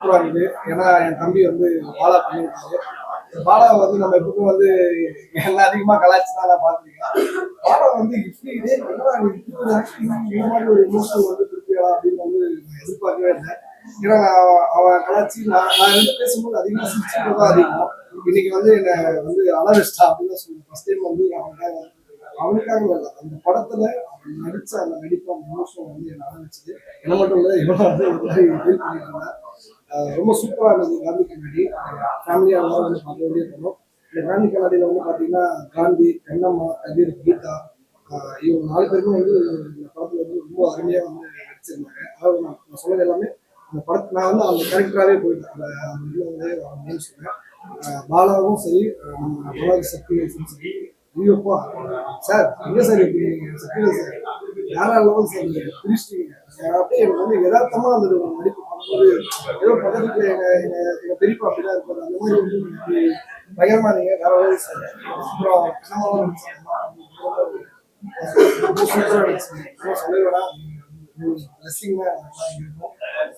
சூப்பரா இருந்தது. ஏன்னா என் தம்பி வந்து பாலா பண்ணியிருக்காரு. பாலாவை வந்து நம்ம எப்பவுமே வந்து எல்லாம் அதிகமா கலாய்ச்சி தான் நான் பார்த்துருக்கேன். பாலா வந்து இப்படி இதே என்னடா நீ இப்படி ஒரு acting, இந்த மாதிரி ஒரு எமோஷனல் வந்து கொடுப்பியா அப்படின்னு வந்து நான் எதிர்பார்க்கவே இல்லை. ஏன்னா அவன் கலாய்ச்சி நான் ரெண்டு பேசும்போது அதிகமாக சிரிச்சுட்டு தான் அதிகம். இன்னைக்கு வந்து என்னை வந்து அழ வச்சிட்டா அப்படின்னு தான் சொல்லுவேன். ஃபர்ஸ்ட் டைம் வந்து அவனுக்காக இல்லை, அந்த படத்துல அவன் நடிச்ச அந்த நடிப்பு அந்த எமோஷன் வந்து என்ன அழ வச்சது. என்ன மட்டும் இல்லை, இவன் வந்து ஒரு மாதிரி ஃபீல் பண்ணிட்டு இருந்தான். ரொம்ப சூப்பராக இருந்தது காந்தி கண்ணாடி. ஃபேமிலியாக எல்லாரும் வந்து பார்க்க வேண்டிய படம். இந்த காந்தி கண்ணாடியில் வந்து பார்த்தீங்கன்னா காந்தி, கண்ணம்மா, கபீர், கீதா, இவங்க 4 பேருமே வந்து இந்த படத்துல வந்து ரொம்ப அருமையாக வந்து நடிச்சிருந்தாங்க. அதாவது நான் சொன்னது எல்லாமே அந்த படத்தை நான் வந்து அந்த கேரக்டராகவே போயிட்டேன். அந்த இதில் வந்து நேம் சொன்னேன். பாலாவும் சரி, நம்ம பாலாஜி சக்திவேலும் சரி. ஐயோப்பா சார், எங்க சார் இருக்கீங்க சக்திவேல் சார், யாராலும் சார் நீங்க பிரிச்சிட்டீங்க. அப்படியே எனக்கு வந்து யதார்த்தமா அந்த ஒரு நடிப்பு பண்ணும்போது ஏதோ பக்கத்துல எங்க பெரியப்பா அப்படிதான் இருப்பாரு. அந்த மாதிரி வந்து இப்படி பயங்கரமா நீங்க வேற லெவல் சார். அப்புறம் கண்ணமாவும் நடிச்சாங்க. ரொம்ப சூப்பரா இருந்துச்சு. சொல்லவே வேணாம். பிளஸிங் தான் இருக்கும்.